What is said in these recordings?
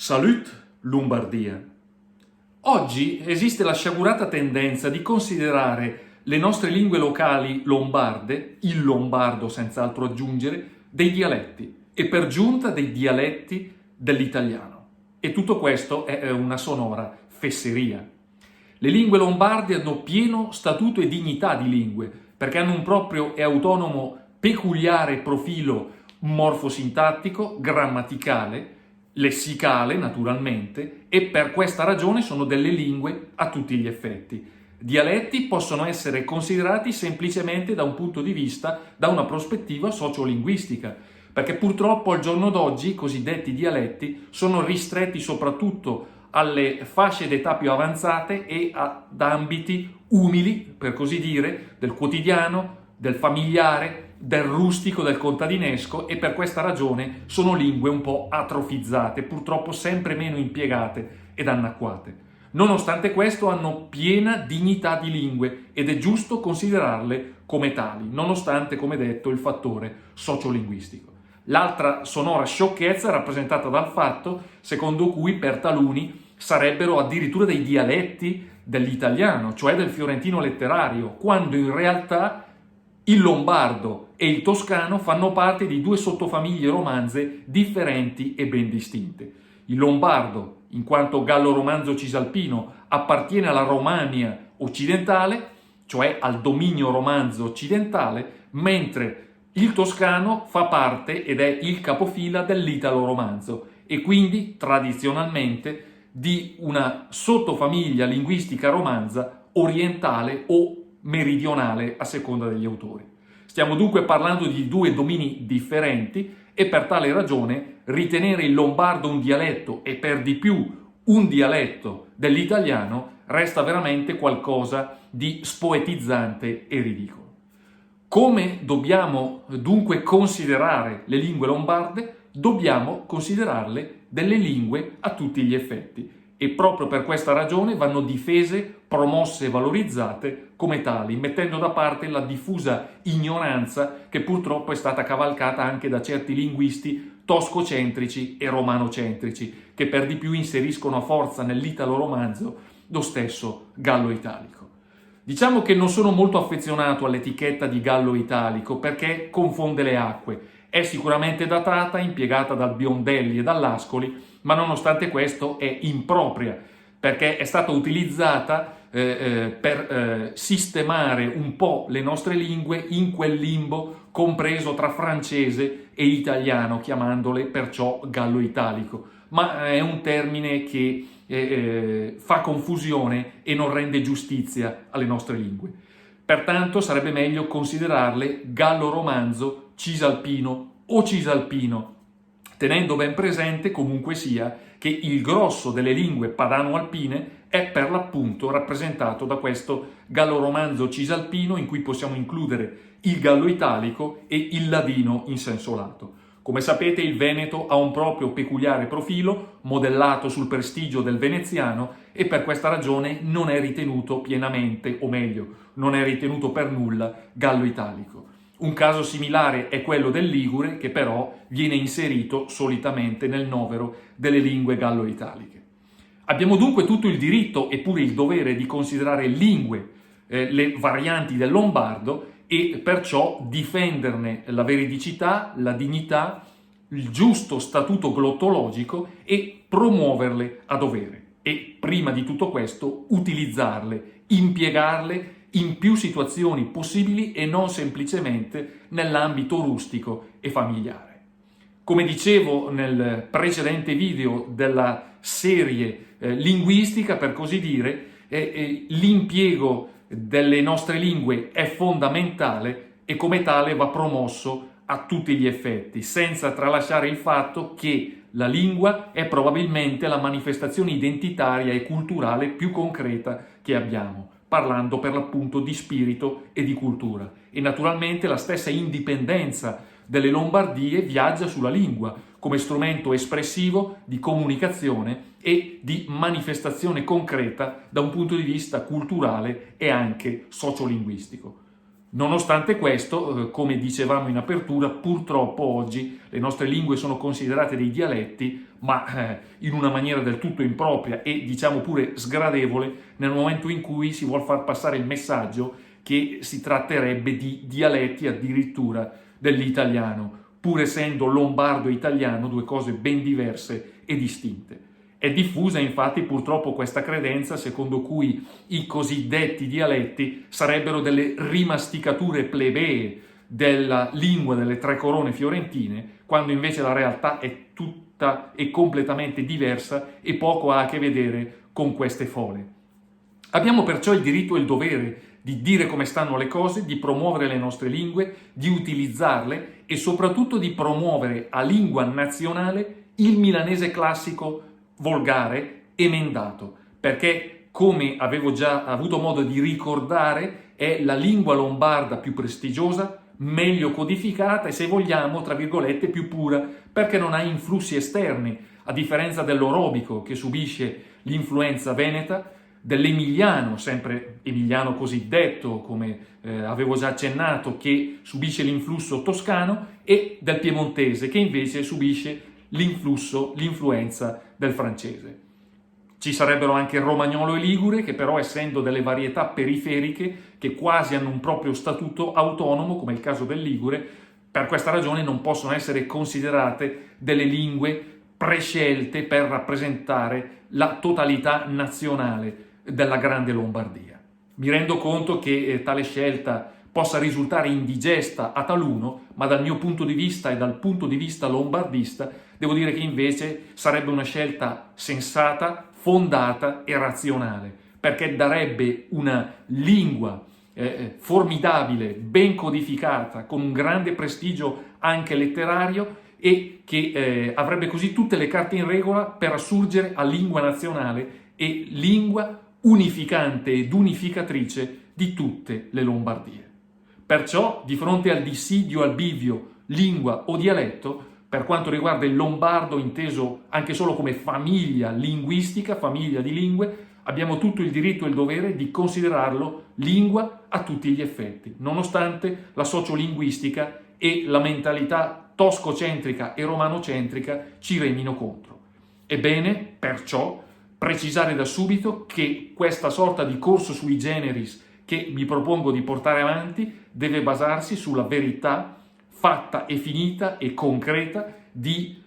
Salut Lombardia! Oggi esiste la sciagurata tendenza di considerare le nostre lingue locali lombarde, il lombardo senz'altro aggiungere, dei dialetti e per giunta dei dialetti dell'italiano. E tutto questo è una sonora fesseria. Le lingue lombarde hanno pieno statuto e dignità di lingue perché hanno un proprio e autonomo peculiare profilo morfosintattico, grammaticale, lessicale naturalmente, e per questa ragione sono delle lingue a tutti gli effetti. Dialetti possono essere considerati semplicemente da un punto di vista, da una prospettiva sociolinguistica, perché purtroppo al giorno d'oggi i cosiddetti dialetti sono ristretti soprattutto alle fasce d'età più avanzate e ad ambiti umili, per così dire, del quotidiano, del familiare, del rustico, del contadinesco, e per questa ragione sono lingue un po' atrofizzate, purtroppo sempre meno impiegate ed anacquate. Nonostante questo hanno piena dignità di lingue ed è giusto considerarle come tali, nonostante, come detto, il fattore sociolinguistico. L'altra sonora sciocchezza è rappresentata dal fatto secondo cui per taluni sarebbero addirittura dei dialetti dell'italiano, cioè del fiorentino letterario, quando in realtà il lombardo e il toscano fanno parte di due sottofamiglie romanze differenti e ben distinte. Il lombardo, in quanto gallo-romanzo cisalpino, appartiene alla Romania occidentale, cioè al dominio romanzo occidentale, mentre il toscano fa parte ed è il capofila dell'italo-romanzo e quindi tradizionalmente di una sottofamiglia linguistica romanza orientale o meridionale a seconda degli autori. Stiamo dunque parlando di due domini differenti e per tale ragione ritenere il lombardo un dialetto e per di più un dialetto dell'italiano resta veramente qualcosa di spoetizzante e ridicolo. Come dobbiamo dunque considerare le lingue lombarde? Dobbiamo considerarle delle lingue a tutti gli effetti e proprio per questa ragione vanno difese, promosse e valorizzate come tali, mettendo da parte la diffusa ignoranza che purtroppo è stata cavalcata anche da certi linguisti toscocentrici e romanocentrici, che per di più inseriscono a forza nell'italo-romanzo lo stesso gallo-italico. Diciamo che non sono molto affezionato all'etichetta di gallo italico perché confonde le acque. È sicuramente datata, impiegata dal Biondelli e dall'Ascoli, ma nonostante questo è impropria perché è stata utilizzata per sistemare un po' le nostre lingue in quel limbo compreso tra francese e italiano, chiamandole perciò gallo italico. Ma è un termine che fa confusione e non rende giustizia alle nostre lingue. Pertanto sarebbe meglio considerarle gallo-romanzo, cisalpino o cisalpino, tenendo ben presente comunque sia che il grosso delle lingue padano-alpine è per l'appunto rappresentato da questo gallo-romanzo cisalpino in cui possiamo includere il gallo italico e il ladino in senso lato. Come sapete, il Veneto ha un proprio peculiare profilo, modellato sul prestigio del veneziano, e per questa ragione non è ritenuto pienamente, o meglio, non è ritenuto per nulla gallo italico. Un caso similare è quello del ligure, che però viene inserito solitamente nel novero delle lingue gallo-italiche. Abbiamo dunque tutto il diritto e pure il dovere di considerare lingue le varianti del lombardo e perciò difenderne la veridicità, la dignità, il giusto statuto glottologico e promuoverle a dovere. E prima di tutto questo utilizzarle, impiegarle in più situazioni possibili e non semplicemente nell'ambito rustico e familiare. Come dicevo nel precedente video della serie linguistica, per così dire, l'impiego delle nostre lingue è fondamentale e come tale va promosso a tutti gli effetti, senza tralasciare il fatto che la lingua è probabilmente la manifestazione identitaria e culturale più concreta che abbiamo, parlando per l'appunto di spirito e di cultura. E naturalmente la stessa indipendenza delle Lombardie viaggia sulla lingua come strumento espressivo di comunicazione e di manifestazione concreta da un punto di vista culturale e anche sociolinguistico. Nonostante questo, come dicevamo in apertura, purtroppo oggi le nostre lingue sono considerate dei dialetti, ma in una maniera del tutto impropria e diciamo pure sgradevole nel momento in cui si vuol far passare il messaggio che si tratterebbe di dialetti addirittura dell'italiano, pur essendo lombardo e italiano due cose ben diverse e distinte. È diffusa infatti purtroppo questa credenza secondo cui i cosiddetti dialetti sarebbero delle rimasticature plebee della lingua delle tre corone fiorentine, quando invece la realtà è tutta e completamente diversa e poco ha a che vedere con queste fole. Abbiamo perciò il diritto e il dovere di dire come stanno le cose, di promuovere le nostre lingue, di utilizzarle e soprattutto di promuovere a lingua nazionale il milanese classico volgare emendato, perché come avevo già avuto modo di ricordare è la lingua lombarda più prestigiosa, meglio codificata e se vogliamo tra virgolette più pura, perché non ha influssi esterni, a differenza dell'orobico che subisce l'influenza veneta, dell'emiliano, sempre emiliano cosiddetto, come avevo già accennato, che subisce l'influsso toscano, e del piemontese, che invece subisce l'influenza del francese. Ci sarebbero anche il romagnolo e ligure, che però essendo delle varietà periferiche, che quasi hanno un proprio statuto autonomo, come il caso del ligure, per questa ragione non possono essere considerate delle lingue prescelte per rappresentare la totalità nazionale della Grande Lombardia. Mi rendo conto che tale scelta possa risultare indigesta a taluno, ma dal mio punto di vista e dal punto di vista lombardista devo dire che invece sarebbe una scelta sensata, fondata e razionale, perché darebbe una lingua formidabile, ben codificata, con un grande prestigio anche letterario e che avrebbe così tutte le carte in regola per assurgere a lingua nazionale e lingua unificante ed unificatrice di tutte le Lombardie. Perciò, di fronte al dissidio, al bivio, lingua o dialetto, per quanto riguarda il lombardo inteso anche solo come famiglia linguistica, famiglia di lingue, abbiamo tutto il diritto e il dovere di considerarlo lingua a tutti gli effetti, nonostante la sociolinguistica e la mentalità toscocentrica e romanocentrica ci remino contro. Ebbene, perciò, precisare da subito che questa sorta di corso sui generis che mi propongo di portare avanti deve basarsi sulla verità fatta e finita e concreta di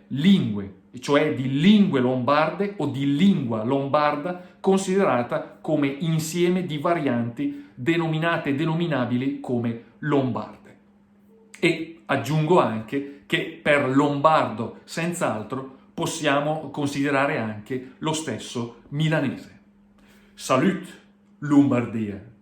lingue, cioè di lingue lombarde o di lingua lombarda considerata come insieme di varianti denominate e denominabili come lombarde. E aggiungo anche che per lombardo senz'altro possiamo considerare anche lo stesso milanese. Salut Lombardia!